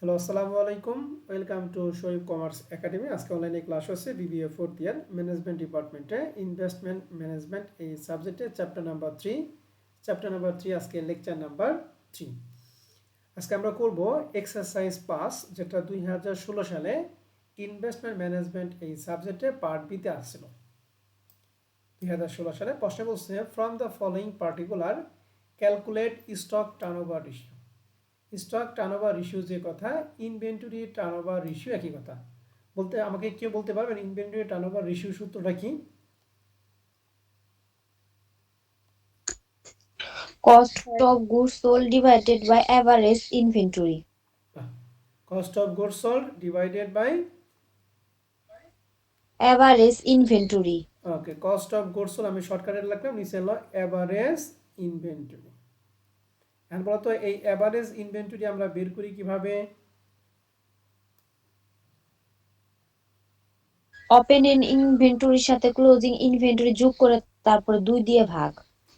Hello, আসসালামু আলাইকুম। Welcome to Sharif commerce academy. আজকে অনলাইনে ক্লাস হচ্ছে বিবিএ ফোর্থ ইয়ার ম্যানেজমেন্ট ডিপার্টমেন্টে ইনভেস্টমেন্ট ম্যানেজমেন্ট এই সাবজেক্টে চ্যাপ্টার নাম্বার 3 আজকে লেকচার নাম্বার 3। আজকে আমরা করব এক্সারসাইজ 5, যেটা 2016 সালে ইনভেস্টমেন্ট ম্যানেজমেন্ট এই সাবজেক্টে পার্ট বিতে আসছিল। 2016 সালে প্রশ্ন বলছে, from the following particular calculate stock turnover ratio. Stock turnover ratio যে কথা, ইনভেন্টরি টার্নওভার রেশিও একই কথা। বলতে আমাকে কেউ বলতে পারবেন ইনভেন্টরি টার্নওভার রেশিও সূত্রটা কি? Cost of goods sold divided by average inventory. Cost of goods sold divided by Average inventory. Okay, cost of goods sold আমি শর্টকাটে লিখলাম, নিচে হলো এভারেজ ইনভেন্টরি। এখন বলতো এই এভারেজ ইনভেন্টরি আমরা বের করি কিভাবে? ওপেনিং ইনভেন্টরির সাথে ক্লোজিং ইনভেন্টরি যোগ করে তারপরে 2 দিয়ে ভাগ।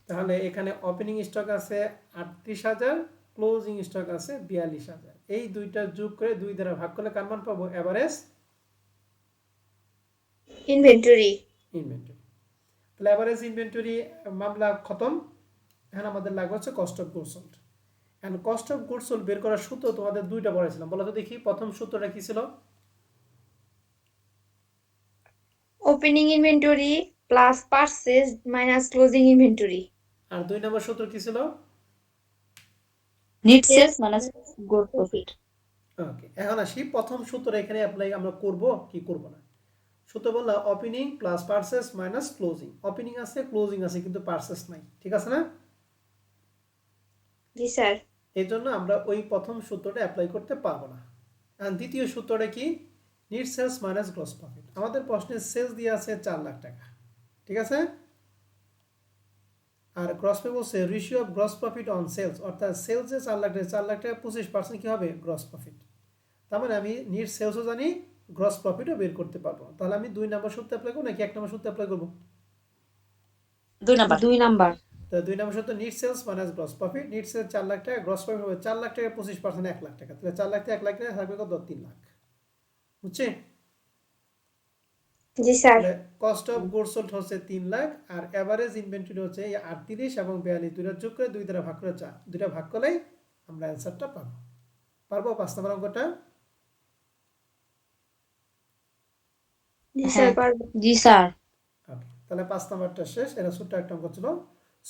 তাহলে এখানে ওপেনিং স্টক আছে 38,000, ক্লোজিং স্টক আছে 42,000। এই দুইটা যোগ করে 2 দ্বারা ভাগ করলে কার মান পাবো? Average inventory. ইনভেন্টরি। তাহলে এভারেজ ইনভেন্টরি মামলা খতম। এখন আমাদের লাগবে হচ্ছে কস্ট অফ গুডস সোল্ড। এখন কস্ট অফ গুডস সোল্ড বের করার সূত্র তোমাদের দুইটা পড়াইছিলাম, বলো তো দেখি। প্রথম সূত্রটা কি ছিল? Opening inventory plus purchase minus closing inventory. আর 2 নম্বর সূত্র কি ছিল? Net sales minus gross profit. Okay, এখন আসি প্রথম সূত্র এখানে অ্যাপ্লাই আমরা করব কি করব না। সূত্র বললাম opening plus purchase minus closing. Opening আছে, ক্লোজিং আছে, কিন্তু পারচেজ নাই, ঠিক আছে না? জি স্যার। এই জন্য আমরা ওই প্রথম সূত্রটা অ্যাপ্লাই করতে পারবো না। আর দ্বিতীয় সূত্রটা কি? Net sales minus gross profit. আমাদের প্রশ্নে সেলস দিয়ে আছে 4 লাখ টাকা, ঠিক আছে? আর গ্রস প্রফিট বলছে ratio of gross profit on sales, অর্থাৎ সেলসে 4 লাখ টাকা, 4 লাখ টাকা 25% কি হবে? Gross profit. তার মানে আমি নিট সেলসও জানি, গ্রস প্রফিটও বের করতে পারবো। তাহলে আমি 2 নম্বর সূত্র অ্যাপ্লাই করবো নাকি 1 নম্বর সূত্র অ্যাপ্লাই করবো? 2 নাম্বার। তো 2 নম্বর সূত্র net sales minus gross profit. Net sales 4 lakh টাকা, গ্রস প্রফিট হবে 4 লাখ টাকা 25% 1 লাখ টাকা। তাহলে 4 লাখ থেকে 1 লাখ টাকা থাকবে কত? 3 লাখ। বুঝছি? জি স্যার। তাহলে কস্ট অফ গুডস সোল্ড হচ্ছে 3 লাখ, আর এভারেজ ইনভেন্টরি হচ্ছে এই 38 এবং 42, দুইটা যোগ করে 2 দ্বারা ভাগ করে 4, দুইটা ভাগ করলেই আমরা অ্যান্সারটা পাবো। পারবো 5 নম্বর অঙ্কটা? জি স্যার পারবো। জি স্যার। ওকে, তাহলে 5 নম্বরটা শেষ। এটা ছোট্ট একটা অঙ্ক ছিল।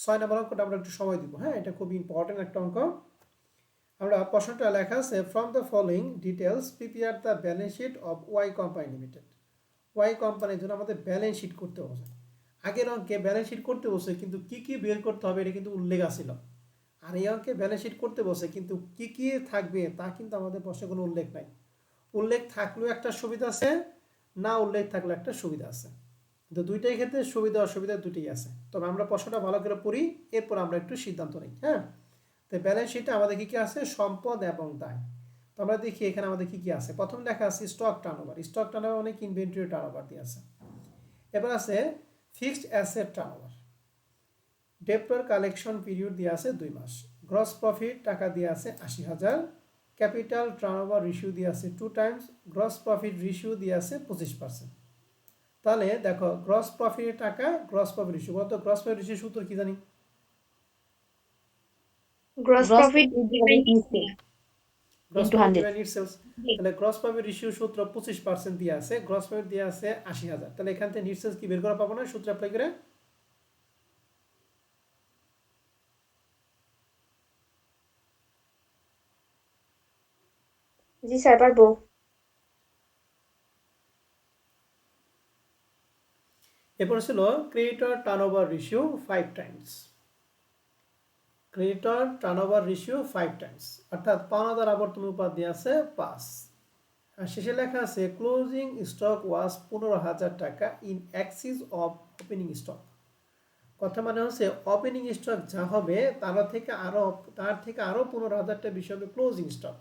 6 নম্বর অঙ্কটা আমরা একটু সময় দিব, হ্যাঁ, এটা খুব ইম্পর্টেন্ট একটা অঙ্ক। আমরা প্রশ্নটা লেখা আছে, from the following details prepare the balance sheet of Y company limited. Y কোম্পানির জন্য আমাদের ব্যালেন্স শিট করতে হবে। আগের অঙ্কে ব্যালেন্স শিট করতে বসে কিন্তু কি কি বের করতে হবে এটা কিন্তু উল্লেখ আছিল। আর এই অঙ্কে ব্যালেন্স শিট করতে বসে কিন্তু কি কি থাকবে তা কিন্তু আমাদের প্রশ্নে কোনো উল্লেখ নাই। উল্লেখ থাকলেও একটা সুবিধা আছে, না উল্লেখ থাকলেও একটা সুবিধা আছে। কিন্তু দুইটাই ক্ষেত্রে সুবিধা অসুবিধা দুটোই আছে। তবে আমরা প্রশ্নটা ভালো করে পড়ি, এরপর আমরা একটু সিদ্ধান্ত নিই, হ্যাঁ। তো ব্যালেন্স শিটে আমাদের কি কি আছে? সম্পদ এবং দায়। তো আমরা দেখি এখানে আমাদের কি কি আছে। প্রথম লেখা আছে স্টক টার্নওভার। স্টক টার্নওভার মানে ইনভেন্টরি টার্নওভার দিয়ে আছে। এবার আছে fixed asset turnover. Debtor collection period দিয়ে আছে 2 মাস। গ্রস প্রফিট টাকা দিয়ে আছে 80,000। ক্যাপিটাল টার্নওভার রেশিও দিয়ে আছে 2 টাইমস। গ্রস প্রফিট রেশিও দিয়ে আছে 25%। তাহলে দেখো, গ্রস প্রফিটের টাকা, গ্রস প্রফিট রেশিও। বলতো গ্রস প্রফিট রেশিও সূত্র কি জানি? Gross profit gross into profit 100। Divide net sales. তাহলে গ্রস প্রফিট রেশিও সূত্র 25% দিয়ে আছে, গ্রস প্রফিট দিয়ে আছে 80,000। তাহলে এখান থেকে নিট সেলস কি বের করা পাবো না সূত্র অ্যাপ্লাই করে? জি স্যার পারবো। এরপর ছিল creditor turnover ratio 5 Times. Creditor turnover ratio 5 Times, অর্থাৎ পাওনাদার আবর্তন অনুপাত দিয়ে আছে 5। আর শেষে লেখা আছে ক্লোজিং স্টক ওয়াজ 15,000 টাকা in axis of opening stock. কথা মানে হচ্ছে ওপেনিং স্টক যা হবে তার থেকে আরও 15,000 টাকা বেশি হবে ক্লোজিং স্টক।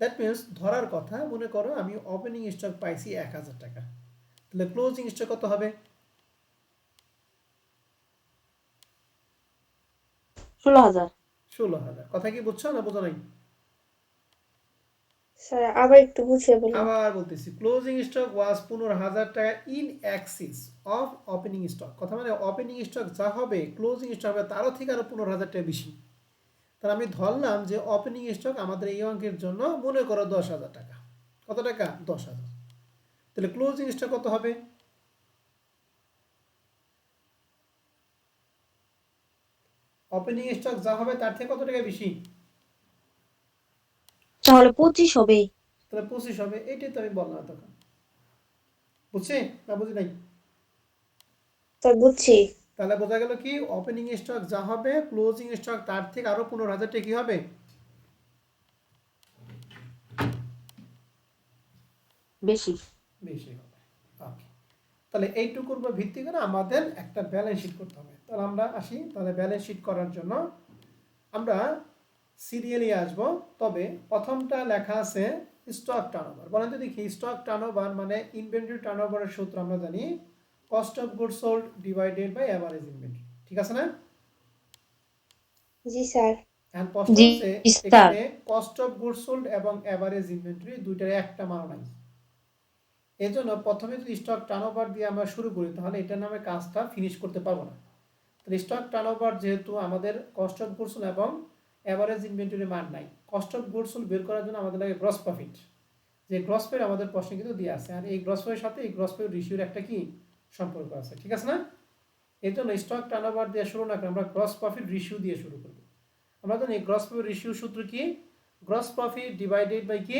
দ্যাট মিনস ধরার কথা, মনে করো আমি ওপেনিং স্টক পাইছি 1,000 টাকা, তাহলে ক্লোজিং স্টক কত হবে? 16,000। 16,000। কথা কি বুঝছো না বুঝো নাই? স্যার আবার একটু বুঝিয়ে বলুন। আবার বলতেছি ক্লোজিং স্টক ওয়াজ 15,000 টাকা in axis of opening stock, কথা মানে ওপেনিং স্টক যা হবে ক্লোজিং স্টক হবে তারও থেকে আরো 15,000 টাকা বেশি। তাহলে আমি ধরলাম যে ওপেনিং স্টক আমাদের এই অঙ্কের জন্য মনে করো 10,000 টাকা। কত টাকা? 10,000। তাহলে ক্লোজিং স্টক কত হবে? ওপেনিং স্টক যা হবে তার থেকে কত টাকা বেশি? তাহলে 25 হবে। তাহলে 25 হবে। এইটাই তো আমি বললাম তখন। বুঝছি না বুঝি নাই? স্যার বুঝছি। তাহলে বোঝা গেল কি ওপেনিং স্টক যা হবে ক্লোজিং স্টক তার থেকে আরো 15,000 টাকা কি হবে? বেশি। বেশি হবে। ওকে, তাহলে এইটুকুর উপর ভিত্তি করে আমাদের একটা ব্যালেন্স শিট করতে হবে। তাহলে আমরা আসি, তাহলে ব্যালেন্স শিট করার জন্য আমরা সিরিয়ালি আসব। তবে প্রথমটা লেখা আছে স্টক টার্নওভার। বলেন তো দেখি স্টক টার্নওভার মানে ইনভেন্টরি টার্নওভারের সূত্র আমরা জানি cost of goods sold divided by average inventory, ঠিক আছে না? জি স্যার। এখন প্রশ্ন জি হচ্ছে স্যার। এখানে কস্ট অফ গুডস সোল্ড এবং এভারেজ ইনভেন্টরি দুইটার একটা মান নাই। এই জন্য প্রথমে যদি স্টক টার্নওভার দিয়ে আমরা শুরু করি তাহলে এটার নামে কাজটা ফিনিশ করতে পারবো না। তাহলে স্টক টার্নওভার যেহেতু আমাদের কস্ট অফ গুডস সোল্ড এবং এভারেজ ইনভেন্টরি মান নাই, কস্ট অফ গুডস সোল্ড বের করার জন্য আমাদের লাগে গ্রস প্রফিট, যে গ্রস প্রফিট আমাদের প্রশ্নে কিন্তু দিয়ে আছে। আর এই গ্রস প্রফিটের সাথে এই গ্রস প্রফিট রেশিওর একটা কি সম্পর্ক আছে, ঠিক আছে না? এই জন্য স্টক টার্নওভার দিয়ে শুরু না করে আমরা গ্রস প্রফিট রেশিও দিয়ে শুরু করব। আমরা জানি গ্রস প্রফিট রেশিও সূত্র কি? গ্রস প্রফিট ডিভাইডেড বাই কি?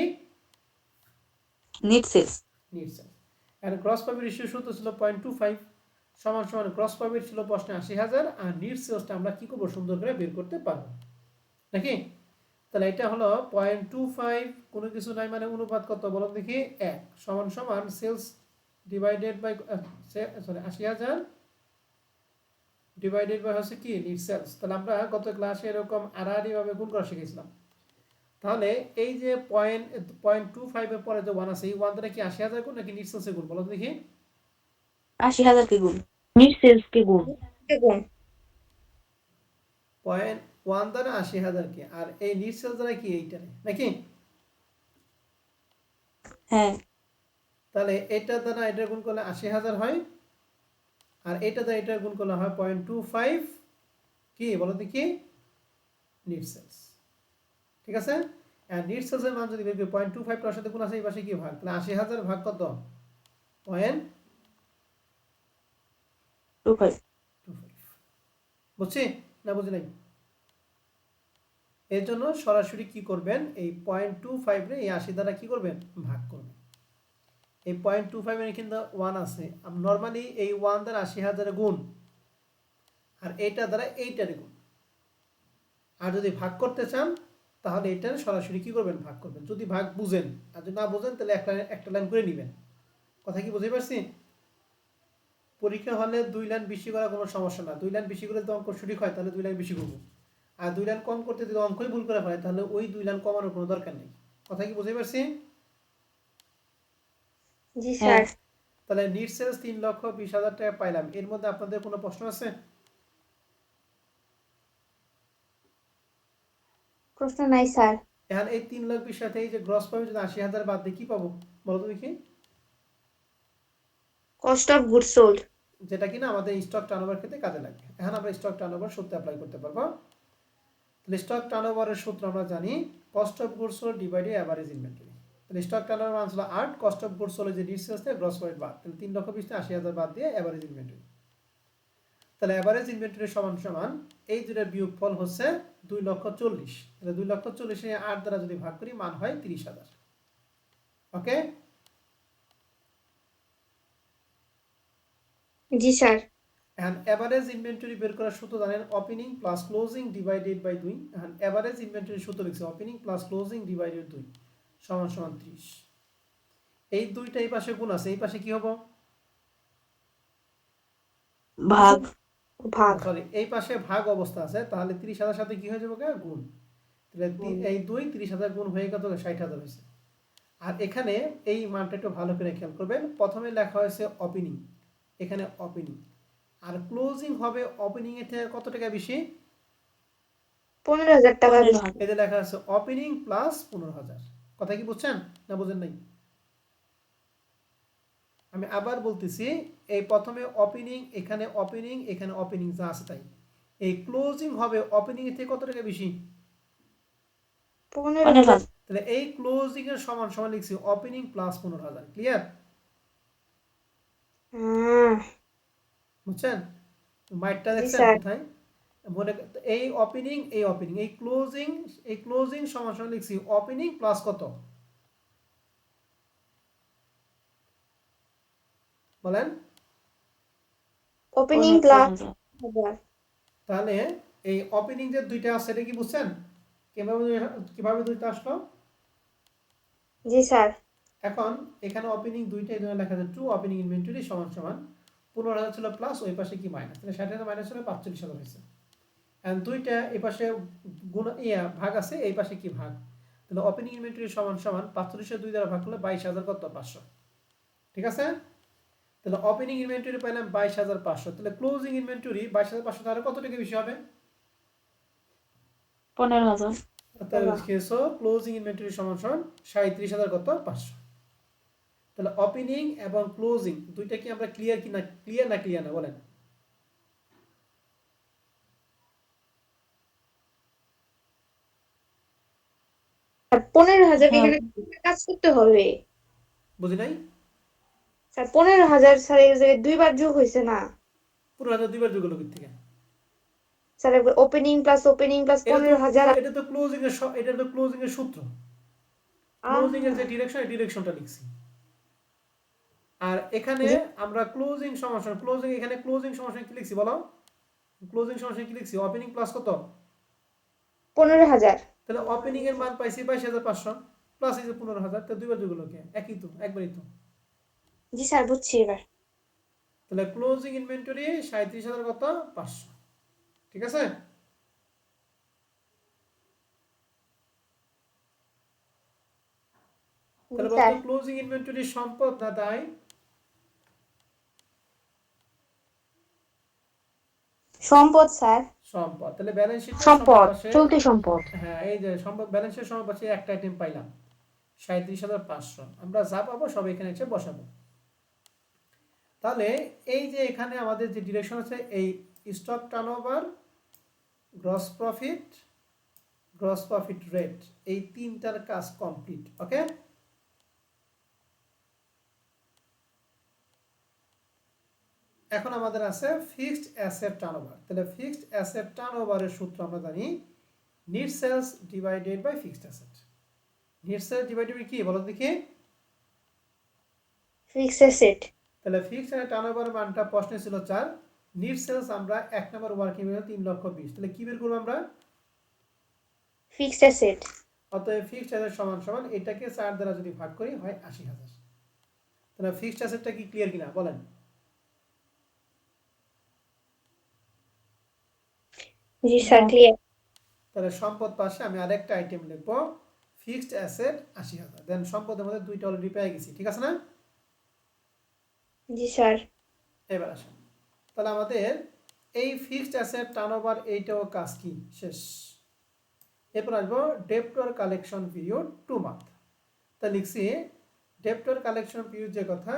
Net sales. Net sales. আর গ্রস প্রফিট রেশিও সূত্র ছিল 0.25 সমান সমান গ্রস প্রফিট ছিল প্রশ্নে 80,000 আর নিট সেলসটা আমরা কি করব সুন্দর করে বের করতে পারবো নাকি? তাহলে এটা হলো 0.25 কোনো কিছু নাই মানে অনুপাত কত বলো দেখি 1 সমান সমান sales divided by sorry 80,000 divided by হচ্ছে কি নিট সেলস। তাহলে আমরা গত ক্লাসে এরকম আড়াআড়ি ভাবে গুণ করা শিখেছিলাম। তাহলে এই যে 0.25 এর পরে যে 1 আছে এই 1 দ্বারা কি 80,000 গুণ নাকি নিট সেলসে গুণ বলো তো দেখি? 80,000 কে গুণ। নেট সেলস কে গুণ। দেখুন 0.1 দ্বারা 80,000 কে আর এই নিট সেলস দ্বারা কি এইটারে নাকি? হ্যাঁ। তাহলে এটা দ্বারা এটা গুণ করলে 80,000 হয় আর এটা দ্বারা এটা গুণ করলে হয় 0.25 কি বলো দেখি নিট সেলস, ঠিক আছে? আর নিট সেলস এর মান যদি বের করি 0.25 টার সাথে গুণ আছে এই পাশে কি ভাগ, তাহলে 80,000 ভাগ কত? 0.25 বুঝছি না বুঝি নাই? এর জন্য সরাসরি কি করবেন এই 0.25 রে এই 80 দ্বারা কি করবেন ভাগ করবেন। এই 0.25 এর কিন্তু 1 আছে, নরমালি এই 1 দ্বারা 80,000 গুণ আর এইটা দ্বারা এইটার গুণ। আর যদি ভাগ করতে চান তাহলে এটার সরাসরি কি করবেন ভাগ করবেন, যদি ভাগ বুঝেন। আর যদি না বুঝেন তাহলে একটা লাইন করে নেবেন। কথা কি বুঝতে পারছি? পরীক্ষা হলে 2 লাইন বেশি করা কোনো সমস্যা না, 2 লাইন বেশি করে যদি অঙ্ক সঠিক হয় তাহলে 2 লাইন বেশি করবো। আর 2 লাইন কম করতে যদি অঙ্কই ভুল করে ফেলে তাহলে ওই 2 লাইন কমানোর কোনো দরকার নেই। কথা কি বুঝতে পারছি? জি হ্যাঁ। স্যার। তাহলে নিট সেলস 3,20,000 টাকা পাইলাম। এর মধ্যে আপনাদের কোনো প্রশ্ন আছে? প্রশ্ন নাই স্যার। এখন এই 3,20,000 সাথে এই যে গ্রস প্রফিট যদি 80,000 বাদ দিয়ে কি পাবো বলো তো দেখি? Cost of goods sold. যেটা কিনা আমাদের স্টক টার্নওভার ক্ষেত্রে কাজে লাগবে। এখন আমরা স্টক টার্নওভার সূত্র অ্যাপ্লাই করতে পারবো। তাহলে স্টক টার্নওভারের সূত্র আমরা জানি cost of goods sold divided average inventory. তাহলে স্টক টার্নওভার মান ছিল 8, কস্ট অফ গুডস সোল্ড যে নিট সেলস থেকে গ্রস প্রফিট বাদ, তাহলে 3,20,000 থেকে 80,000 বাদ দিয়ে এভারেজ ইনভেন্টরি। তাহলে এভারেজ ইনভেন্টরি সমান সমান এই দুটোর বিয়োগফল হচ্ছে 2,40,000। তাহলে 2,40,000 এ 8 দ্বারা যদি ভাগ করি মান হয় 30,000। ওকে? জি স্যার। এখন এভারেজ ইনভেন্টরি বের করার সূত্র জানেন opening plus closing divided by 2। এখন এভারেজ ইনভেন্টরি সূত্র লিখছে ওপেনিং প্লাস ক্লোজিং ডিভাইডেড 2 সমান সমান 30। এই দুইটা এই পাশে গুণ আছে, এই পাশে কি হবে? ভাগ। ভাগ। সরি এই পাশে ভাগ অবস্থা আছে, তাহলে 30,000 সাথে কি হয়ে যাবে গুণ। তাহলে এই 2 30,000 গুণ হয়ে কত 60,000 হয়েছে। আর এখানে এই মানটা একটু ভালো করে খেয়াল করবেন, প্রথমে লেখা হয়েছে ওপেনিং, এখানে ওপেনিং আর ক্লোজিং হবে ওপেনিং এর থেকে কত টাকা বেশি? 15,000 টাকা বেশি। 15,000। এই যে লেখা আছে ওপেনিং প্লাস 15,000। কথা কি বুঝছেন না বুঝেন নাই? আমি আবার বলতেছি, এই প্রথমে ওপেনিং, এখানে ওপেনিং, এখানে ওপেনিং যা আছে তাই। এই ক্লোজিং হবে ওপেনিং এর থেকে কত টাকা বেশি? 15,000 15,000। তাহলে এই ক্লোজিং এর সমান সমান লিখছি ওপেনিং প্লাস 15,000। ক্লিয়ার? হ্যাঁ বুঝছেন? মাইটটা জি দেখছেন স্যার কোথায়? মনে এই ওপেনিং, এই ওপেনিং, এই ক্লোজিং, এই ক্লোজিং সমান সমান লিখছি ওপেনিং প্লাস কত বলেন? ওপেনিং 15,000। প্লাস তাহলে এই ওপেনিং যে দুইটা আছে এটা কি বুঝছেন কিভাবে কিভাবে দুইটা আসলো? জি স্যার এখন এখানে ওপেনিং দুইটাই ধরে লেখা আছে টু ওপেনিং ইনভেন্টরি সমান সমান 15,000 ছিল প্লাস, ওই পাশে কি মাইনাস, তাহলে 60,000 মাইনাস হলে 45,000 হয়েছে। এন্ড দুইটা এই পাশে গুণ ভাগ আছে, এই পাশে কি ভাগ, তাহলে ওপেনিং ইনভেন্টরি সমান সমান 45 2 দ্বারা ভাগ করলে 22,000 কত 500। ঠিক আছে? তাহলে ওপেনিং ইনভেন্টরি পাইলাম 22,500, তাহলে ক্লোজিং ইনভেন্টরি 22,500 তাহলে কত টাকা বেশি হবে? 15,000। তাহলে লিখেছো ক্লোজিং ইনভেন্টরি সমান সমান 37,000 কত 500। তাহলে ওপেনিং এবং ক্লোজিং দুইটা কি আমরা ক্লিয়ার কি না, ক্লিয়ার না ক্লিয়ার না বলেন? স্যার 15,000 হ্যাঁ, এখানে কাজ করতে হবে। বুঝি নাই? স্যার 15,000 স্যার এই জায়গায় দুইবার যোগ হয়েছে না। 15,000 দুইবার যোগ হলো থেকে? স্যার ওপেনিং প্লাস এটা তো 15,000। এটা তো ক্লোজিং এর এটা তো ক্লোজিং এর সূত্র। ক্লোজিং এর যে ডিরেকশন, এই ডিরেকশনটা লিখছি। আর এখানে জি আমরা ক্লোজিং সমান ক্লোজিং, এখানে ক্লোজিং সমান কি লিখছি বলো? ক্লোজিং সমান কি লিখছি? ওপেনিং প্লাস কত? 15,000। তাহলে ওপেনিং এর মান পাইছি 22,500 প্লাস এই যে 15,000, তো দুইবার যোগ হলো কে? একই তো, একবারই তো। জি স্যার বুঝছি এবার। তাহলে ক্লোজিং ইনভেন্টরি 37,000 কত 500। ঠিক আছে? জি তাহলে বলতো স্যার ক্লোজিং ইনভেন্টরি সম্পদ না দায়? সম্পদ স্যার। সম্পদ। তাহলে ব্যালেন্স শিটের সময় সম্পদ, পাশে, চলতি সম্পদ। হ্যাঁ এই যে সম্পদ ব্যালেন্সের সময় পাশে একটা আইটেম পাইলাম 37,500, আমরা যা পাবো সব এখানে এসে বসাবো। তাহলে এই যে এখানে আমাদের যে ডিরেকশন আছে, এই stock turnover, gross profit rate, এই তিনটার কাজ কমপ্লিট। ওকে? এখন আমাদের আছে ফিক্সড অ্যাসেট টার্নওভার। তাহলে ফিক্সড অ্যাসেট টার্নওভারের সূত্র আমরা জানি net sales divided by fixed asset. Net sales divided by কি বলো দেখি? Fixed asset. তাহলে ফিক্সড অ্যাসেট টার্নওভার মানটা প্রশ্নে ছিল 4, নিট সেলস আমরা 1 নম্বর ওয়ার্কিং এর 3,20,000, তাহলে কি বের করব আমরা? Fixed asset. অতএব ফিক্সড অ্যাসেট সমান সমান এটাকে 4 দ্বারা যদি ভাগ করি হয় 80,000। তাহলে ফিক্সড অ্যাসেটটা কি ক্লিয়ার কিনা বলেন? জি স্যার ক্লিয়ার। তাহলে সম্পদ পাশে আমি আরেকটা আইটেম লিখব ফিক্সড অ্যাসেট 80,000, দেন সম্পদের মধ্যে দুইটা অলরেডি পেয়ে গেছি। ঠিক আছে না? জি স্যার। এবার আসেন, তাহলে আমাদের এই ফিক্সড অ্যাসেট টার্নওভার এইটাও কাজ কি শেষ। এরপর আসবো ডেপ্টর কালেকশন পিরিয়ড 2 মান্থ। তা লিখছি ডেপ্টর কালেকশন পিরিয়ড যে কথা,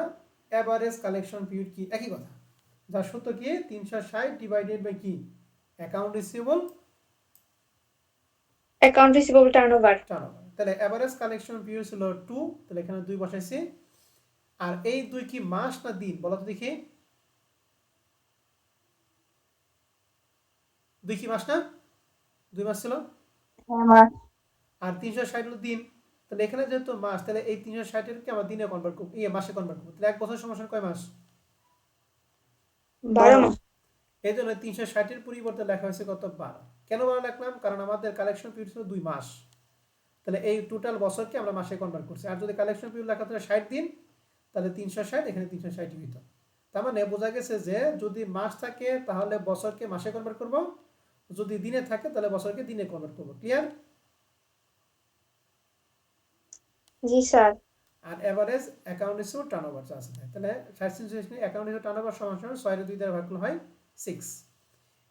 এভারেজ কালেকশন পিরিয়ড কি একই কথা, যার সূত্র কি 360 ডিভাইডেড বাই কি account receivable account receivable turnover. Turnover. তাহলে এভারেজ কালেকশন পিরিয়ড ছিল 2, তাহলে এখানে 2 বসাইছি। আর এই 2 কি মাস না দিন বলো তো দেখি? 2 কি মাস না? 2 মাস ছিল। হ্যাঁ, আর 360 হলো দিন, তাহলে এখানে যেহেতু মাস, তাহলে এই 360 এর কি আমরা দিনে কনভার্ট করব, মাসে কনভার্ট করব। তাহলে এক বছর সমান সমান কয় মাস? 12 মাস। এই জন্য 360 এর পরিবর্তে লেখা হয়েছে কত 12। কেন 12 লিখলাম? কারণ আমাদের কালেকশন পিরিয়ড ছিল 2 মাস, তাহলে এই টোটাল বছরকে আমরা মাসে কনভার্ট করছি। আর যদি কালেকশন পিরিয়ড লেখা থাকে 60 দিন, তাহলে 360 এখানে 360 হইতো। তার মানে বোঝা গেছে যে যদি মাস থাকে তাহলে বছরকে মাসে কনভার্ট করব, যদি দিনে থাকে তাহলে বছরকে দিনে কনভার্ট করব। ক্লিয়ার? জি স্যার। আর এভারেজ অ্যাকাউন্ট রিসিভেবল টার্নওভার যা আছে, তাহলে 60 অ্যাকাউন্ট রিসিভেবল টার্নওভার সমান সমান 6 এর 2 দ্বারা ভাগ করলে হয় 6।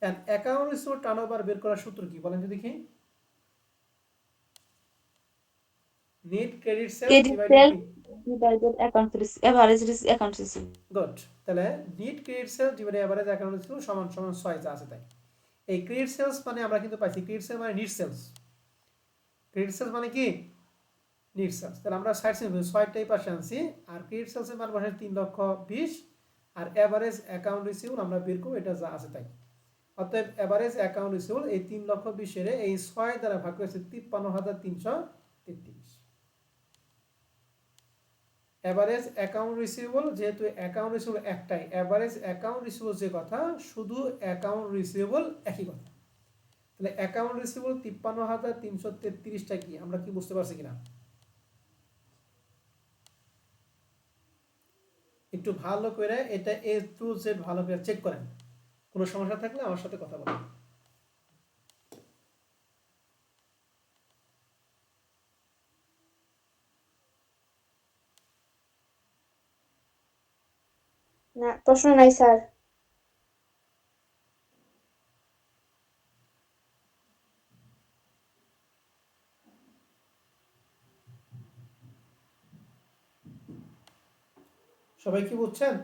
এন্ড অ্যাকাউন্ট রিসিভেবল টার্নওভার বের করার সূত্র কি বলেন তো দেখি? Net credit sales credit divided sale কি divided account average account receive. Good. তাহলে net credit sales divided average account receivable সমান সমান 6 যা আছে তাই। এই ক্রেডিট সেলস মানে আমরা কিন্তু পাইছি ক্রেডিট সেল মানে নিট সেলস, ক্রেডিট সেলস মানে কি নিট সেলস। তাহলে আমরা সাইড সেল 6টাই পাশে আনছি আর ক্রেডিট সেলস এর মান বসে 3,20,000 আর এভারেজ অ্যাকাউন্ট রিসিভেবল আমরা বের করব এটা যা আছে তাই। অতএব এভারেজ অ্যাকাউন্ট রিসিভেবল এই 3,20,000 এর এই 6 দ্বারা ভাগ করেছে 53,333। এভারেজ অ্যাকাউন্ট রিসিভেবল যেহেতু অ্যাকাউন্ট রিসিভেবল একটাই, এভারেজ অ্যাকাউন্ট রিসিভেবল যে কথা শুধু অ্যাকাউন্ট রিসিভেবল একই কথা। তাহলে অ্যাকাউন্ট রিসিভেবল 53,333টা কি আমরা কি বুঝতে পারছি কিনা? একটু ভালো করে এটা এ টু জেড ভালো করে চেক করেন, কোনো সমস্যা থাকলে আমার সাথে কথা বলেন। না, প্রশ্ন নাই স্যার। সবাই কি বুঝছেন?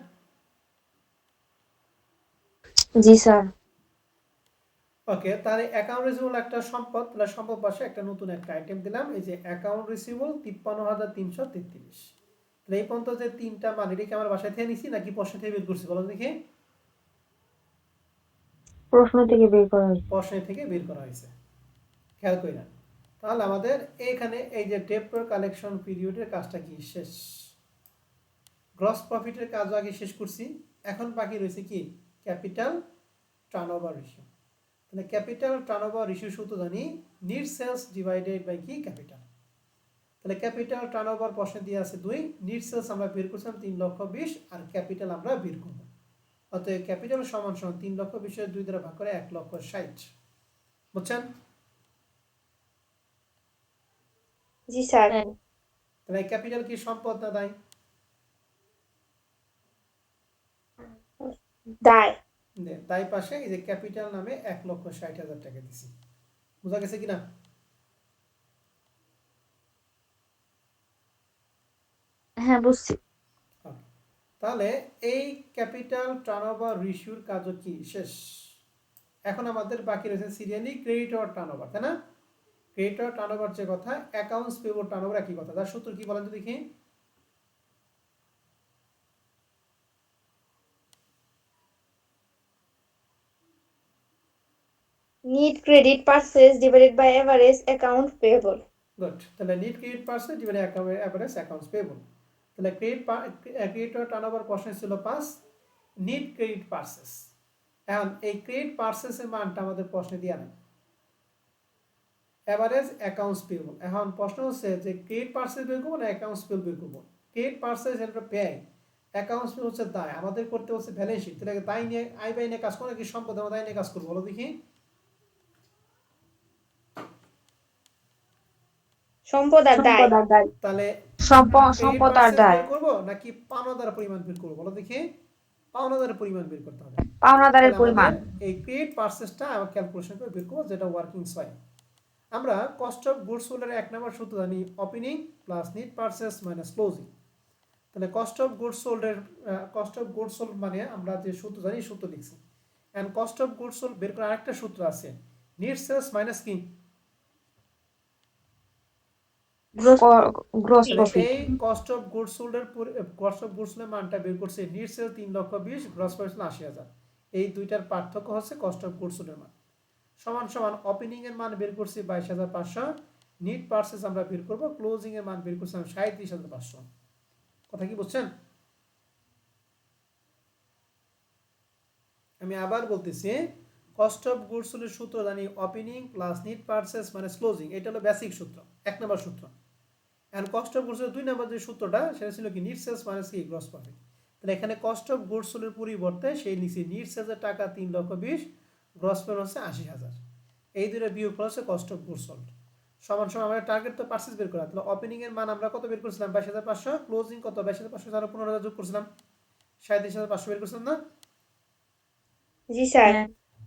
জি স্যার। ওকে, তাহলে অ্যাকাউন্ট রিসিভেবল একটা সম্পদ, তাহলে সম্পদ পাশে একটা নতুন একটা আইটেম দিলাম, এই যে অ্যাকাউন্ট রিসিভেবল 53,333। তাহলে এই পর্যন্ত যে তিনটা মান এটা কি আমার বাসায় থেকে নিছি নাকি প্রশ্ন থেকে বের করছি বলো দেখি? প্রশ্ন থেকে বের করা হয়েছে। প্রশ্ন থেকে বের করা হয়েছে, খেয়াল করি না। তাহলে আমাদের এখানে এই যে ডেপ্টর কালেকশন পিরিয়ডের কাজটা কি শেষ, গ্রস প্রফিটের কাজও আগে শেষ করছি। এখন বাকি রয়েছে কি ক্যাপিটাল টার্নওভার রেশিও। তাহলে ক্যাপিটাল টার্নওভার রেশিও সূত্র জানি নিট সেলস ডিভাইডেড বাই কি ক্যাপিটাল। তাহলে ক্যাপিটাল টার্নওভার প্রশ্নে দিয়ে আছে 2, নিট সেলস আমরা বের করছিলাম 3,20,000 আর ক্যাপিটাল আমরা বের করব। অতএব ক্যাপিটাল সমান সমান 3,20,000 2 দ্বারা ভাগ করে 1,60,000। বুঝছেন? জি স্যার। তাহলে ক্যাপিটাল কি সম্পদ না দায়? দায়। দায় পাশে এই যে ক্যাপিটাল নামে 1,60,000 টাকা দিছি। বোঝা গেছে কিনা? হ্যাঁ বুঝছি। তাহলে এই ক্যাপিটাল টার্নওভার রেশিওর কাজও কি শেষ। এখন আমাদের বাকি রয়েছে সিরিয়ালি ক্রেডিটর টার্নওভার, তাই না? ক্রেডিটর টার্নওভার যে কথা, অ্যাকাউন্টস পেয়েবল টার্নওভার একই কথা। তার সূত্র কি বলেন তো দেখি? Net credit purchase divided by average account payable. Good. তাহলে net credit percent divided average accounts payable. তাহলে ক্রেডিটর টার্নওভার পার্সেন্ট ছিল 5, নিট ক্রেডিট পার্সেস। এখন এই ক্রেডিট পার্সেসের মানটা আমাদের প্রশ্নে দেওয়া নেই, এভারেজ অ্যাকাউন্টস পেয়েবল। এখন প্রশ্ন হচ্ছে যে ক্রেডিট পার্সেস বের করবো না অ্যাকাউন্টস পেয়েবল বের করবো? ক্রেডিট পার্সেস এটা ব্যয়, অ্যাকাউন্টস পেয়েবল হচ্ছে দায়, আমাদের করতে হচ্ছে ব্যালেন্স শিট। তাহলে দায় নিয়ে আয় ব্যয় নিয়ে কাজ করবো নাকি সম্পদ আমরা দায় নিয়ে কাজ করবো বলো দেখি? সম্পদ আর দায়। তাহলে সম্পদ আর দায়। বের করবো নাকি পাওনাদার পরিমাণ বের করবো বলো দেখি? পাওনাদার পরিমাণ বের করতে হবে। পাওনাদারের পরিমাণ। এই ক্রেডিট পার্সেসটা আমরা ক্যালকুলেশন করে বের করবো, যেটা ওয়ার্কিং হয়। আমরা কস্ট অফ গুডস সোল্ডের 1 নম্বর সূত্র জানি opening plus net purchase minus closing. তাহলে কস্ট অফ গুডস সোল্ড মানে আমরা যে সূত্র জানি সূত্র লিখছি। And cost of goods sold বের করার আরেকটা সূত্র আছে, নিট সেলস মাইনাস কি গ্রস প্রফিট। এই কস্ট অফ গুডস সোল্ডের মানটা বের করছে নিট সেল 3,20,000, গ্রস প্রফিট 80,000। এই দুইটার পার্থক্য হচ্ছে কস্ট অফ গুডস সোল্ডের মান। সমান সমান ওপেনিং এর মান বের করছি 22,500, নিট পার্সেস আমরা বের করব, ক্লোজিং এর মান বের করছিলাম 37,500। কথা কি বুঝছেন? আমি আবার বলতেছি, কস্ট অফ গুডস সোল্ডের সূত্র জানি opening plus net purchase minus closing, এটা হলো বেসিক সূত্র, 1 নম্বর সূত্র। এন্ড কস্ট অফ গুডস সোল্ডের 2 নম্বর যে সূত্রটা সেটা ছিল কি নিট সেলস মাইনাস কি গ্রস প্রফিট। তাহলে এখানে কস্ট অফ গুডস সোল্ডের পরিবর্তে সেই নিচে নিট সেলসের টাকা 3,20,000, গ্রস প্রফিট হচ্ছে 80,000। এই দুটো বিয়োগ করা হচ্ছে কস্ট অফ গুডস সোল্ড। সমান সমান আমাদের টার্গেট তো পার্সেস বের করা। তাহলে ওপেনিং এর মান আমরা কত বের করছিলাম 22,500, ক্লোজিং কত 22,500 আর 15,000 যোগ করছিলাম 37,500 বের করছিলাম না? জি স্যার।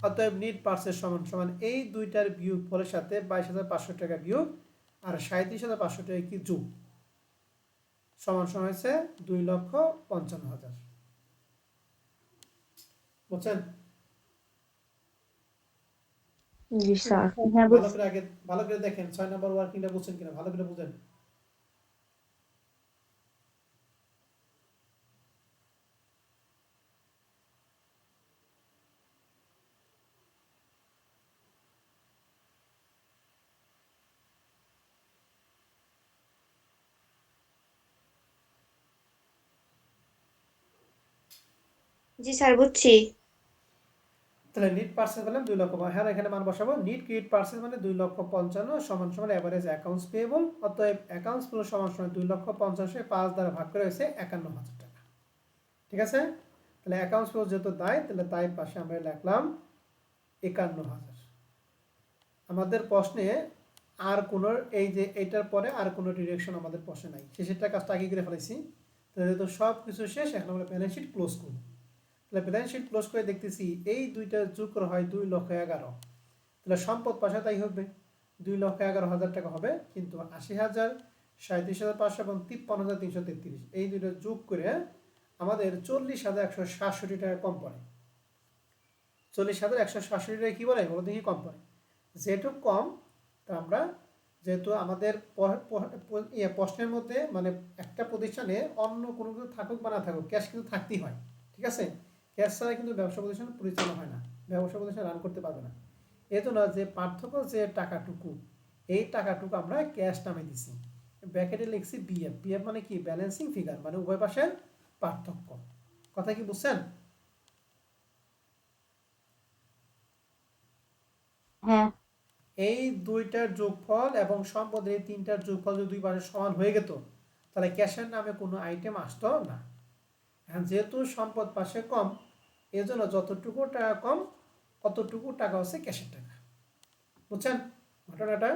অতএব নিট পার্সেস সমান সমান এই দুইটার বিয়োগ ফলের সাথে 22,500 টাকা বিয়োগ আর 37,500 টাকা কি যোগ, সমান সমান হয়েছে 2,55,000। বুঝছেন? জি স্যার, হ্যাঁ ভালো বুঝছি। করে আগে ভালো করে দেখেন 6 নম্বর ওয়ার্কিংটা বুঝছেন কিনা, ভালো করে বুঝেন। জি স্যার, বুঝছি। তাহলে নিট পার্সেস বললাম 2 লক্ষ, হ্যাঁ এখানে মান বসাবো। নিট ক্রেডিট পার্সেস মানে 2,55,000 সমান সমান এভারেজ অ্যাকাউন্টস পেয়েবল, অতএব অ্যাকাউন্টস পেয়েবল সমান সমান 2,55,000 5 দ্বারা ভাগ করে হয়েছে 51,000 টাকা। ঠিক আছে? তাহলে অ্যাকাউন্টস পেয়েবল যেহেতু দায়, তাহলে দায়ের পাশে আমরা লিখলাম 51,000। আমাদের প্রশ্নে আর কোনো এই যে এটার পরে আর কোনো ডিরেকশন আমাদের প্রশ্নে নাই, শেষেরটা কাজটা আগে করে ফেলেছি। তাহলে যেহেতু সব কিছু শেষ, এখন আমরা ব্যালেন্স শিট ক্লোজ করব। তাহলে ব্যালেন্স শিট ক্লোজ করে দেখতেছি এই দুইটা যোগ করা হয় 2,11,000। তাহলে সম্পদ পাশে তাই হবে 2,11,000 টাকা হবে, কিন্তু 80,000, 37,500 এবং 53,333 এই দুইটা যোগ করে আমাদের 40,167 টাকা কম পড়ে। 40,167 টাকা কি বলে বলো দেখি কম পড়ে। যেহেতু কম, তা আমরা যেহেতু আমাদের প্রশ্নের মধ্যে মানে একটা প্রতিষ্ঠানে অন্য কোনো কিছু থাকুক বা না থাকুক, ক্যাশ কিন্তু থাকতেই হয়। ঠিক আছে? ক্যাশ ছাড়া কিন্তু ব্যবসা প্রতিষ্ঠান পরিচালনা হয় না, ব্যবসা প্রতিষ্ঠান রান করতে পারবে না। এজন্য যে পার্থক্য যে টাকাটুকু, এই টাকাটুকু আমরা ক্যাশ নামে দিছি, ব্র্যাকেটে লিখছি বিএফ। বিএফ মানে কি? ব্যালেন্সিং ফিগার, মানে উভয় পাশের পার্থক্য। কথা কি বুঝছেন? হ্যাঁ এই দুইটার যোগফল এবং সম্পদের এই তিনটার যোগফল যদি দুই পাশে সমান হয়ে যেত, তাহলে ক্যাশের নামে কোনো আইটেম আসতো না। এখন যেহেতু সম্পদ পাশে কম, এজন্য যতটুকু টাকা কম অতটুকু টাকা হচ্ছে ক্যাশের টাকা। বুঝছেন ঘটনাটা?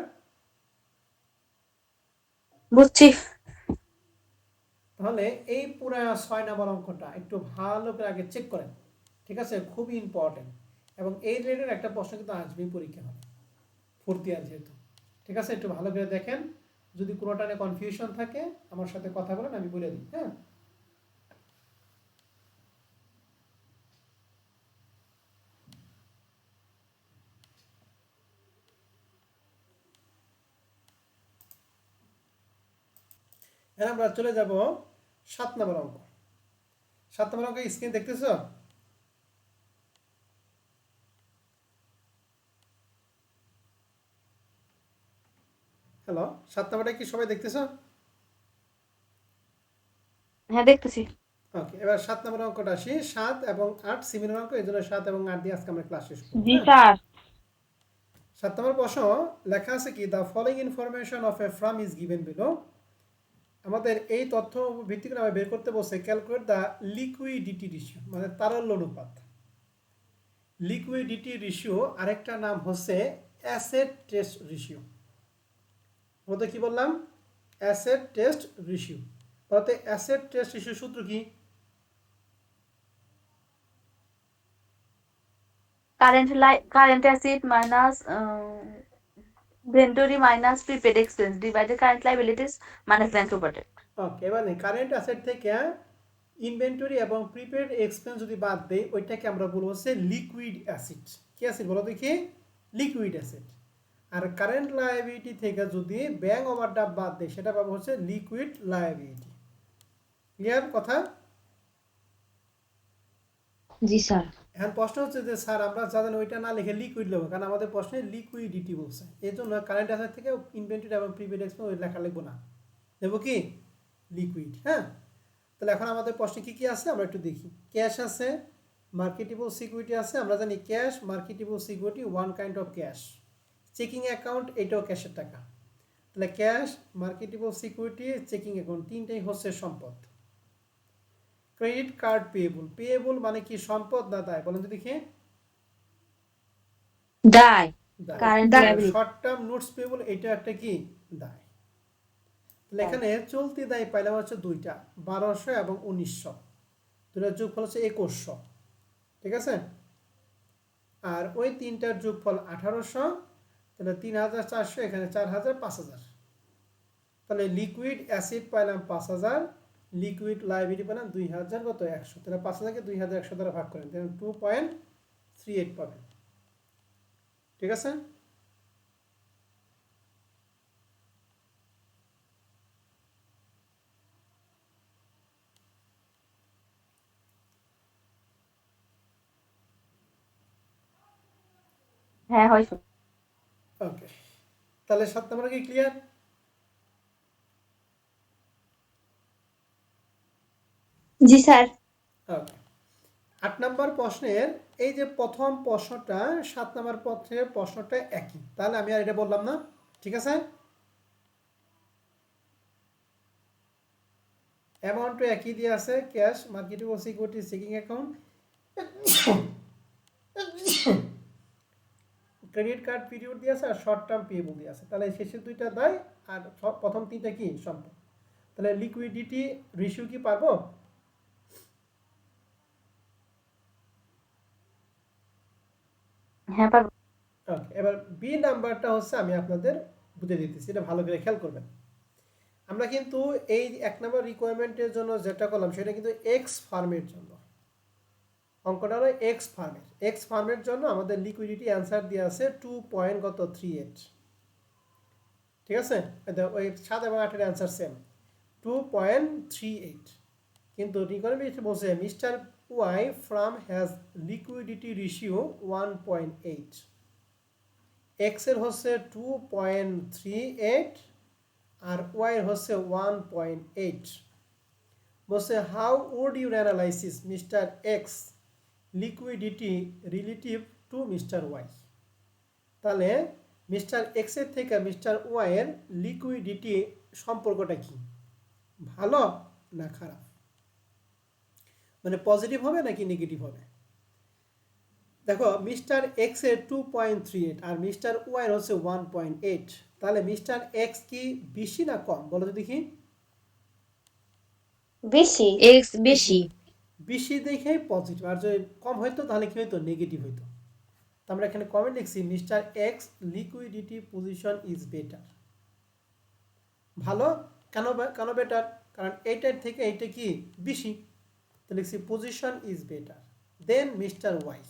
বুঝছি। তাহলে এই পুরা 6 নম্বর অঙ্কটা একটু ভালো করে আগে চেক করেন। ঠিক আছে? খুবই ইম্পর্টেন্ট, এবং এই রিলেটেড একটা প্রশ্ন কিন্তু আসবেই পরীক্ষা হবে, ফোর্থ ইয়ার যেহেতু। ঠিক আছে? একটু ভালো করে দেখেন, যদি কোনোটা নিয়ে কনফিউশন থাকে আমার সাথে কথা বলেন, আমি বলে দিই। হ্যাঁ, এখন আমরা চলে যাব 7 নম্বর অঙ্ক। 7 নম্বর অঙ্ক স্ক্রিন দেখতেছো? হ্যালো, 7 নম্বরটা কি সবাই দেখতেছো? হ্যাঁ দেখতেছি। ওকে, এবার 7 নম্বর অঙ্কটা আসি। 7 এবং 8 সিমিলার অঙ্ক, এই জন্য 7 এবং 8 দিয়ে আজকে আমরা ক্লাস শেষ করবো। জি হ্যাঁ, স্যার। 7 নম্বর প্রশ্ন লেখা আছে কি, the following information of A farm is given below. আমাদের এই তথ্য ভিত্তি করে আমরা বের করতে বলছে ক্যালকুলেট দ্য লিকুইডিটি রেশিও, মানে তারল্য অনুপাত। লিকুইডিটি রেশিও আরেকটা নাম হচ্ছে অ্যাসেট টেস্ট রেশিও। বলতে কি বললাম? Asset test ratio. বলতে অ্যাসেট টেস্ট রেশিও সূত্র কি? Current asset minus inventory minus prepaid expense divided current liabilities minus bank overdraft. Okay, এবার কারেন্ট অ্যাসেট থেকে ইনভেন্টরি এবং প্রিপেড এক্সপেন্স যদি বাদ দেই, ওইটাকে আমরা বলবো হচ্ছে লিকুইড অ্যাসেট। কি আছে বলো দেখি? Liquid asset. আর কারেন্ট লায়াবিলিটি থেকে যদি ব্যাংক ওভারড্রাফট বাদ দেয়, সেটা পাবো হচ্ছে লিকুইড লায়াবিলিটি। ক্লিয়ার কথা? জি স্যার। এখন প্রশ্ন হচ্ছে যে স্যার আমরা জানেন ওইটা না লিখে লিকুইড নেবো, কারণ আমাদের প্রশ্নে লিকুইডিটি বলছে, এই জন্য কারেন্ট অ্যাসেট থেকে ইনভেন্টরি এবং প্রিপেড এক্সপেন্স ওই লেখা লিখবো না, দেবো কি লিকুইড। হ্যাঁ, তাহলে এখন আমাদের প্রশ্নে কি কি আছে আমরা একটু দেখি। ক্যাশ আছে, মার্কেটেবল সিকিউরিটি আছে। আমরা জানি cash, marketable security one kind of cash. Checking account, এটাও ক্যাশের টাকা। তাহলে cash, marketable security, checking account, তিনটাই হচ্ছে সম্পদ। Credit card payable. পেয়েবল মানে কি সম্পদ না দায়? বলেন তো দেখি। দায়। দায়। কারেন্ট দায়। Liability. Short term notes payable, এটা একটা কি দায়। তাহলে এখানে চলতি দায় পাইলাম হচ্ছে দুইটা, 1200 এবং 1900, দুটার যোগফল হচ্ছে 2100। ঠিক আছে? আর ওই তিনটার যোগফল 1800, তাহলে 3400, এখানে 4000, 5000। তাহলে লিকুইড অ্যাসিড পাইলাম 5000, লিকুইড লাইবিলিটি পেলাম 2000, কত 100। তাহলে 5000কে 2100 দ্বারা ভাগ করেন, তাহলে 2.38 পাবেন। ঠিক আছে? হ্যাঁ হয়েছে। ওকে, তাহলে 7 নম্বর কি ক্লিয়ার? জি স্যার। ওকে, 8 নম্বর প্রশ্নের এই যে প্রথম প্রশ্নটা 7 নম্বর প্রশ্নের প্রশ্নটা একই, তাহলে আমি আর এটা বললাম না। ঠিক আছে? অ্যামাউন্টও একই দিয়ে আছে, cash, marketable security, checking account, credit card period দিয়ে আছে, আর শর্ট টার্ম পেয়েবল দিয়ে আছে। তাহলে শেষের দুইটা দায় আর প্রথম তিনটা কি সম্পদ। তাহলে লিকুইডিটি রেশিও কি পারবো? হ্যাঁ পারবো। ওকে, এবার বি নাম্বারটা হচ্ছে আমি আপনাদের বুঝে দিতেছি, এটা ভালো করে খেয়াল করবেন। আমরা কিন্তু এই 1 নম্বর রিকোয়ারমেন্টের জন্য যেটা করলাম সেটা কিন্তু এক্স ফার্মের জন্য, অঙ্কটা হলো এক্স ফার্মের। এক্স ফার্মের জন্য আমাদের লিকুইডিটি অ্যান্সার দিয়ে আছে 2.38। ঠিক আছে? ওই 7 এবং 8 এর অ্যান্সার সেম, 2.38। কিন্তু রিকোয়ারমেন্ট বলছে mister Y from has liquidity ratio 1.8, X এর হচ্ছে 2.38 আর ওয়াই এর হচ্ছে 1.8। বলছে how would you analysis mister X liquidity relative to mister Y. তাহলে মিস্টার এক্স এর থেকে মিস্টার ওয়াই এর লিকুইডিটি সম্পর্কটা কি, ভালো না খারাপ, মানে পজিটিভ হবে নাকি নেগেটিভ হবে? দেখো মিস্টার এক্স এর 2.38 আর মিস্টার ওয়াই এর হচ্ছে 1.8, তাহলে মিস্টার এক্স কি বেশি না কম বলো তো দেখি? বেশি। এক্স বেশি। বেশি দেখে পজিটিভ, আর যদি কম হইতো তাহলে কি হইতো, নেগেটিভ হইতো। তো আমরা এখানে কমেন্ট লিখছি mister X liquidity position is better. ভালো কেন, কেন বেটার? কারণ এইটার থেকে এইটা কি বেশি, তো লিখছি position is better than mister Y.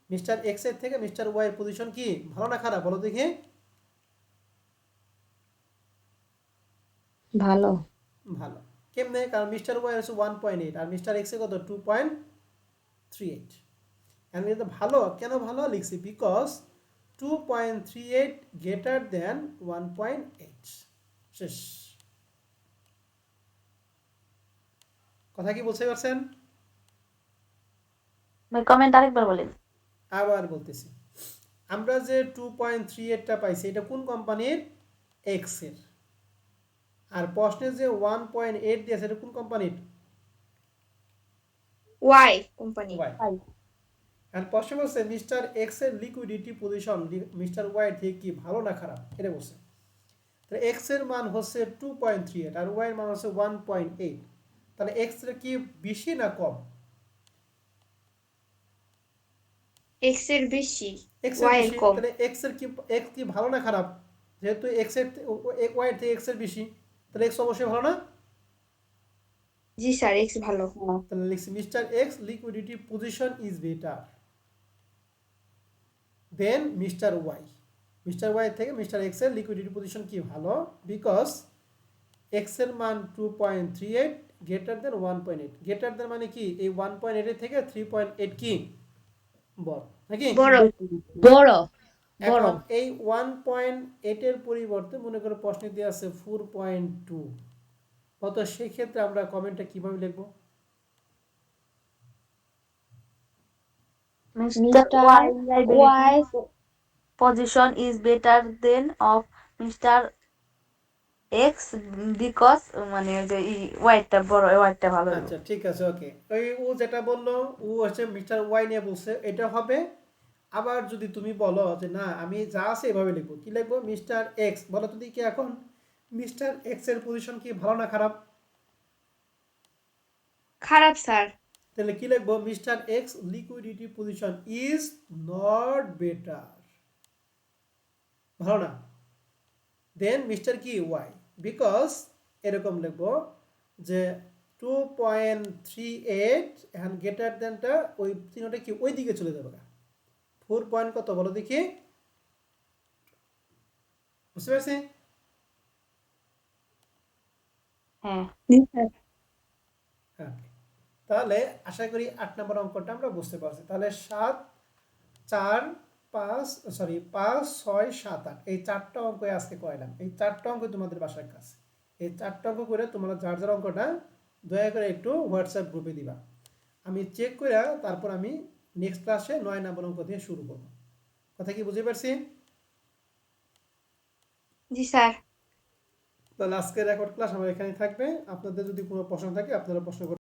Mister X এর থেকে মিস্টার ওয়াই এর পজিশন কি ভালো না খারাপ বলো দেখি? ভালো। ভালো। কেমনে? কারণ মিস্টার ওয়াই হচ্ছে 1.8 আর মিস্টার এক্স এর কত 2.38। আমি কিন্তু ভালো কেন ভালো লিখছি, বিকজ 2.38 গ্রেটার দেন 1.8। শেষ কথা, কি বুঝতে পারছেন? কমেন্ট আরেকবার বলেন। আবার বলতেছি, আমরা যে 2.38টা পাইছি এটা কোন কোম্পানির? এক্স এর। আর প্রশ্নে যে 1.8 দিয়েছে এটা কোন কোম্পানির? Y company. ওয়াই। আর প্রশ্ন বলছে মিস্টার এক্স এর লিকুইডিটি পজিশন মিস্টার ওয়াই থেকে কি ভালো না খারাপ, এটা বলছে। তাহলে এক্স এর মান হচ্ছে 2.38 আর ওয়াই এর মান হচ্ছে 1.8, তাহলে এক্স এর কি বেশি না কম? এক্স এর বেশি, এক্স এর ওয়াই এর বেশি। কম। তাহলে এক্স কি ভালো না খারাপ? যেহেতু এক্স এর ওয়াই এর থেকে এক্স এর বেশি, তাহলে এক্স অবশ্যই ভালো না? জি স্যার, এক্স ভালো। তাহলে লিখছি mister X liquidity position is better than mister Y. Mister Y থেকে মিস্টার এক্স এর লিকুইডিটি পজিশন কি ভালো, বিকজ এক্স এর মান 2.38 গ্রেটার দেন 1.8। গ্রেটার দেন মানে কি এই 1.8 এর থেকে 3.8 কি বড় নাকি? বড়। বড়। বড়। এখন এই 1.8 এর পরিবর্তে মনে করো প্রশ্নে দেওয়া আছে 4.2, কত? সেই ক্ষেত্রে আমরা কমেন্টটা কিভাবে লিখবো? Mister Y position is better than of Mr. X because মানে যে ওয়াইটটা বড় ওয়াইটটা ভালো হইব। আচ্ছা ঠিক আছে, ওকে। ওই ও যেটা বললো ও হচ্ছে মিস্টার ওয়াই নিয়ে বলছে এটা হবে। আবার যদি তুমি বলো যে না আমি যা আছে এভাবে লিখবো, কি লিখবো? মিস্টার এক্স, বলো তো কি এখন মিস্টার এক্স এর পজিশন কি ভালো না খারাপ? খারাপ স্যার। তাহলে কি লিখবো? Mister X liquidity position is not better, ভালো না, দেন মিস্টার কি ওয়াই, বিকজ এরকম লিখবো যে 2.38 এখন গ্রেটার দেনটা ওই চিহ্নটা কি ওই দিকে চলে যাবে 4 পয়েন্ট কত বলো দেখি, বুঝতে পারছি? হ্যাঁ Okay. তাহলে আশা করি 8 নম্বর অঙ্কটা আমরা বুঝতে পারছি। তাহলে 7 4 5 সরি 5 6 7 8 এই 4টা অঙ্ক আজকে করাইলাম। এই 4টা অঙ্ক তোমাদের বাসার কাজ। এই 4টা অঙ্ক করে তোমরা যার যার অঙ্কটা দয়া করে একটু হোয়াটসঅ্যাপ গ্রুপে দিবা। আমি চেক করে তারপর আমি নেক্সট ক্লাসে 9 নম্বর অঙ্ক দিয়ে শুরু করব। কথা কি বুঝতে পারছি? জি স্যার। তাহলে আজকের রেকর্ড ক্লাস আমার এখানেই থাকবে। আপনাদের যদি কোনো প্রশ্ন থাকে আপনারা প্রশ্ন করতে